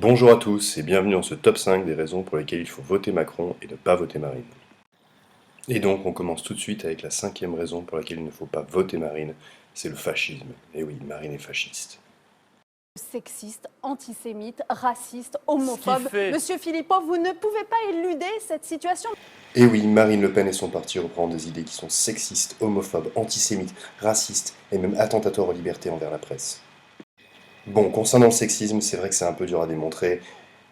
Bonjour à tous et bienvenue dans ce top 5 des raisons pour lesquelles il faut voter Macron et ne pas voter Marine. Et donc on commence tout de suite avec la cinquième raison pour laquelle il ne faut pas voter Marine, c'est le fascisme. Et oui, Marine est fasciste. Sexiste, antisémite, raciste, homophobe. Monsieur Philippot, vous ne pouvez pas éluder cette situation. Et oui, Marine Le Pen et son parti reprennent des idées qui sont sexistes, homophobes, antisémites, racistes et même attentatoires aux libertés envers la presse. Bon, concernant le sexisme, c'est vrai que c'est un peu dur à démontrer.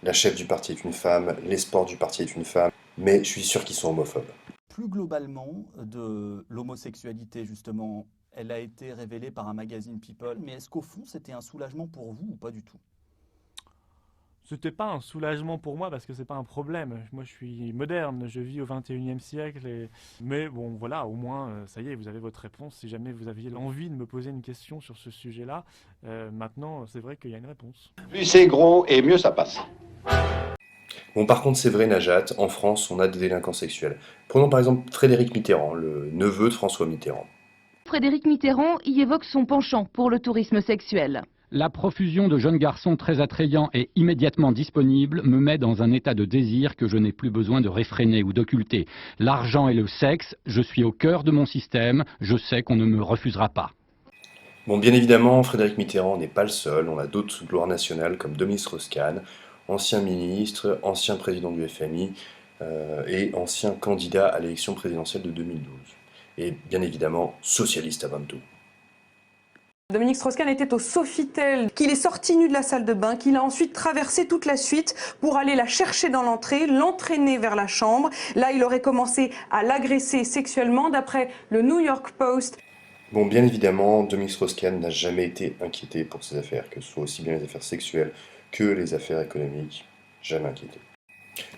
La chef du parti est une femme, l'espoir du parti est une femme, mais je suis sûr qu'ils sont homophobes. Plus globalement, de l'homosexualité, justement, elle a été révélée par un magazine People, mais est-ce qu'au fond, c'était un soulagement pour vous ou pas du tout? C'était pas un soulagement pour moi parce que c'est pas un problème. Moi, je suis moderne, je vis au 21e siècle. Mais bon, voilà, au moins, ça y est, vous avez votre réponse. Si jamais vous aviez l'envie de me poser une question sur ce sujet-là, maintenant, c'est vrai qu'il y a une réponse. Plus c'est gros et mieux ça passe. Bon, par contre, c'est vrai, Najat, en France, on a des délinquants sexuels. Prenons par exemple Frédéric Mitterrand, le neveu de François Mitterrand. Frédéric Mitterrand y évoque son penchant pour le tourisme sexuel. La profusion de jeunes garçons très attrayants et immédiatement disponibles me met dans un état de désir que je n'ai plus besoin de réfréner ou d'occulter. L'argent et le sexe, je suis au cœur de mon système, je sais qu'on ne me refusera pas. Bon, bien évidemment, Frédéric Mitterrand n'est pas le seul, on a d'autres sous gloire nationale comme Dominique Strauss-Kahn, ancien ministre, ancien président du FMI et ancien candidat à l'élection présidentielle de 2012. Et bien évidemment, socialiste avant tout. Dominique Strauss-Kahn était au Sofitel, qu'il est sorti nu de la salle de bain, qu'il a ensuite traversé toute la suite pour aller la chercher dans l'entrée, l'entraîner vers la chambre. Là, il aurait commencé à l'agresser sexuellement, d'après le New York Post. Bon, bien évidemment, Dominique Strauss-Kahn n'a jamais été inquiété pour ses affaires, que ce soit aussi bien les affaires sexuelles que les affaires économiques. Jamais inquiété.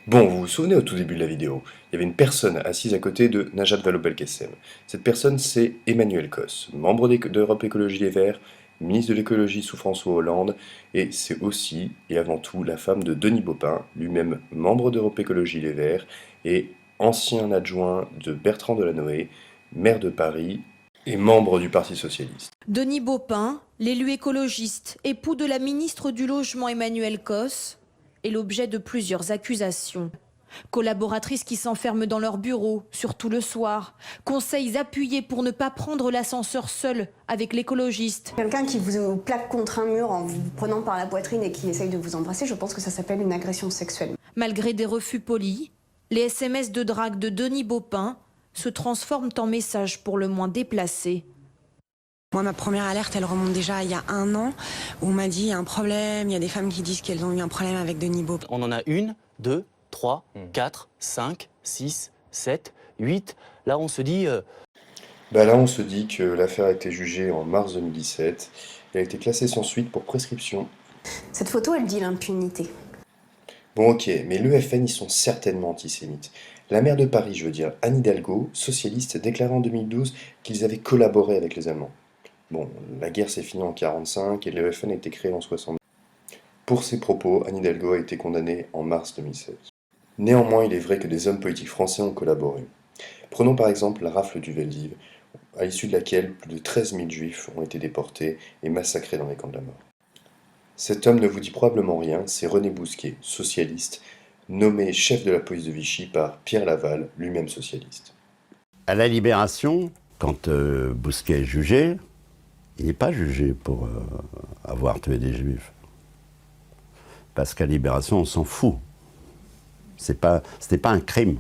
Bon, vous vous souvenez au tout début de la vidéo, il y avait une personne assise à côté de Najat Vallaud-Belkacem. Cette personne, c'est Emmanuel Cos, membre d'Europe Écologie Les Verts, ministre de l'écologie sous François Hollande, et c'est aussi et avant tout la femme de Denis Baupin, lui-même membre d'Europe Écologie Les Verts, et ancien adjoint de Bertrand Delanoë, maire de Paris, et membre du Parti Socialiste. Denis Baupin, l'élu écologiste, époux de la ministre du Logement Emmanuel Cos, est l'objet de plusieurs accusations. Collaboratrices qui s'enferment dans leur bureau, surtout le soir. Conseils appuyés pour ne pas prendre l'ascenseur seul avec l'écologiste. Quelqu'un qui vous plaque contre un mur en vous prenant par la poitrine et qui essaye de vous embrasser, je pense que ça s'appelle une agression sexuelle. Malgré des refus polis, les SMS de drague de Denis Baupin se transforment en messages pour le moins déplacés. Moi, ma première alerte, elle remonte déjà il y a 1 an, où on m'a dit il y a un problème, il y a des femmes qui disent qu'elles ont eu un problème avec Denis Baupin. On en a 1, 2, 3, 4, 5, 6, 7, 8. Là, on se dit... Là, on se dit que l'affaire a été jugée en mars 2017. Elle a été classée sans suite pour prescription. Cette photo, elle dit l'impunité. Bon, ok, mais le FN, ils sont certainement antisémites. La maire de Paris, je veux dire, Anne Hidalgo, socialiste, déclarait en 2012 qu'ils avaient collaboré avec les Allemands. Bon, la guerre s'est finie en 1945 et le FN a été créé en 1962. Pour ces propos, Anne Hidalgo a été condamnée en mars 2016. Néanmoins, il est vrai que des hommes politiques français ont collaboré. Prenons par exemple la rafle du Veldiv, à l'issue de laquelle plus de 13 000 juifs ont été déportés et massacrés dans les camps de la mort. Cet homme ne vous dit probablement rien, c'est René Bousquet, socialiste, nommé chef de la police de Vichy par Pierre Laval, lui-même socialiste. À la Libération, quand Bousquet est jugé, il n'est pas jugé pour avoir tué des juifs. Parce qu'à Libération, on s'en fout. C'était pas un crime.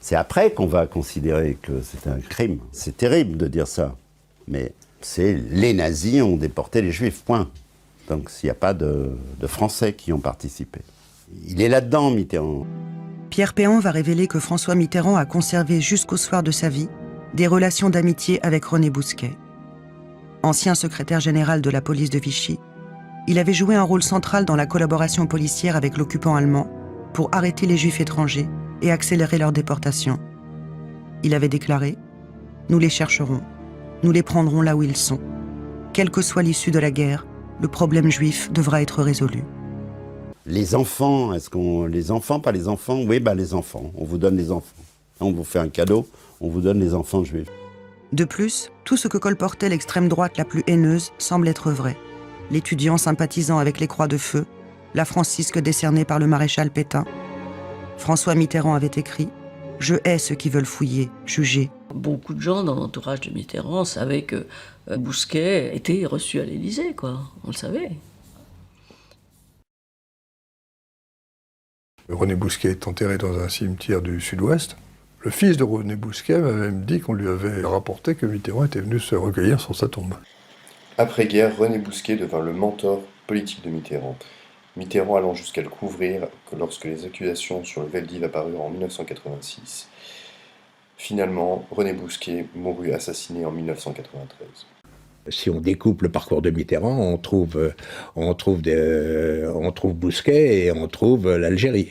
C'est après qu'on va considérer que c'est un crime. C'est terrible de dire ça. Mais c'est les nazis ont déporté les juifs, point. Donc s'il n'y a pas de Français qui ont participé. Il est là-dedans, Mitterrand. Pierre Péan va révéler que François Mitterrand a conservé jusqu'au soir de sa vie des relations d'amitié avec René Bousquet. Ancien secrétaire général de la police de Vichy, il avait joué un rôle central dans la collaboration policière avec l'occupant allemand pour arrêter les juifs étrangers et accélérer leur déportation. Il avait déclaré « Nous les chercherons, nous les prendrons là où ils sont. Quelle que soit l'issue de la guerre, le problème juif devra être résolu. » Les enfants, les enfants, pas les enfants? Oui, les enfants, on vous donne les enfants. On vous fait un cadeau, on vous donne les enfants juifs. De plus, tout ce que colportait l'extrême droite la plus haineuse semble être vrai. l'étudiant sympathisant avec les croix de feu, la Francisque décernée par le maréchal Pétain. François Mitterrand avait écrit « Je hais ceux qui veulent fouiller, juger ». Beaucoup de gens dans l'entourage de Mitterrand savaient que Bousquet était reçu à l'Élysée, quoi. On le savait. René Bousquet est enterré dans un cimetière du Sud-Ouest. Le fils de René Bousquet m'avait dit qu'on lui avait rapporté que Mitterrand était venu se recueillir sur sa tombe. Après-guerre, René Bousquet devint le mentor politique de Mitterrand. Mitterrand allant jusqu'à le couvrir lorsque les accusations sur le Veldiv apparurent en 1986. Finalement, René Bousquet mourut assassiné en 1993. Si on découpe le parcours de Mitterrand, on trouve Bousquet et on trouve l'Algérie.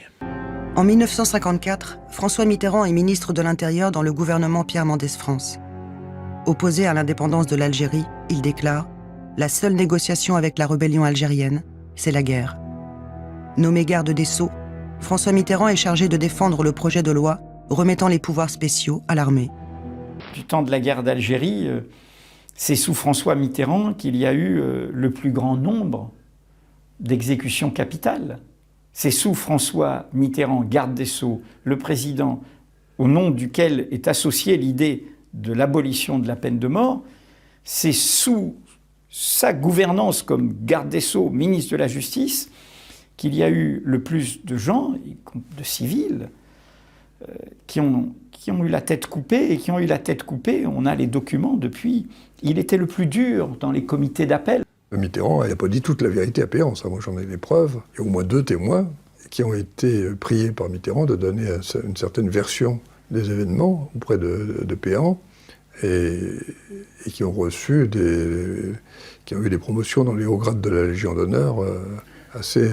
En 1954, François Mitterrand est ministre de l'Intérieur dans le gouvernement Pierre Mendès France. Opposé à l'indépendance de l'Algérie, il déclare « La seule négociation avec la rébellion algérienne, c'est la guerre ». Nommé garde des Sceaux, François Mitterrand est chargé de défendre le projet de loi remettant les pouvoirs spéciaux à l'armée. Du temps de la guerre d'Algérie, c'est sous François Mitterrand qu'il y a eu le plus grand nombre d'exécutions capitales. C'est sous François Mitterrand, garde des Sceaux, le président, au nom duquel est associée l'idée de l'abolition de la peine de mort, c'est sous sa gouvernance comme garde des Sceaux, ministre de la Justice, qu'il y a eu le plus de gens, de civils, qui ont eu la tête coupée, et qui ont eu la tête coupée, on a les documents depuis, il était le plus dur dans les comités d'appel. Mitterrand n'a pas dit toute la vérité à Péance, moi j'en ai des preuves. Il y a au moins 2 témoins qui ont été priés par Mitterrand de donner une certaine version des événements auprès de Péan et qui ont reçu qui ont eu des promotions dans les hauts grades de la Légion d'honneur assez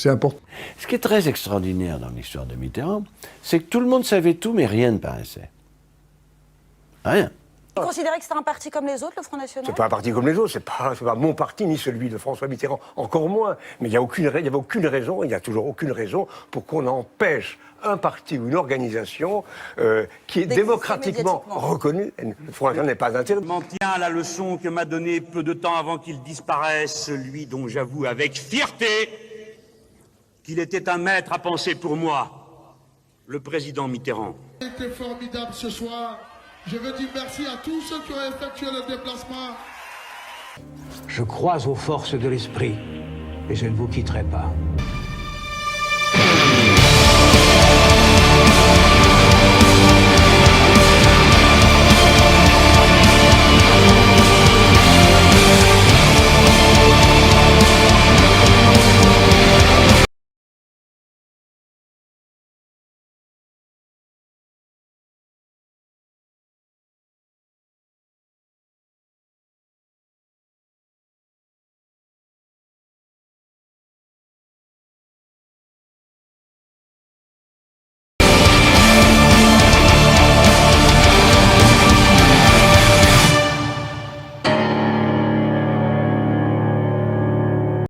importantes. Ce qui est très extraordinaire dans l'histoire de Mitterrand, c'est que tout le monde savait tout, mais rien ne paraissait. Rien. Vous considérez que c'est un parti comme les autres, le Front National? C'est pas un parti comme les autres, c'est pas mon parti ni celui de François Mitterrand, encore moins. Mais il n'y avait aucune raison, il n'y a toujours aucune raison pour qu'on empêche un parti ou une organisation qui est démocratiquement reconnue. Le Front National n'est pas interdit. Je m'en tiens à la leçon que m'a donnée peu de temps avant qu'il disparaisse, celui dont j'avoue avec fierté qu'il était un maître à penser pour moi, le président Mitterrand. C'était formidable ce soir. Je veux dire merci à tous ceux qui ont effectué le déplacement. Je crois aux forces de l'esprit et je ne vous quitterai pas.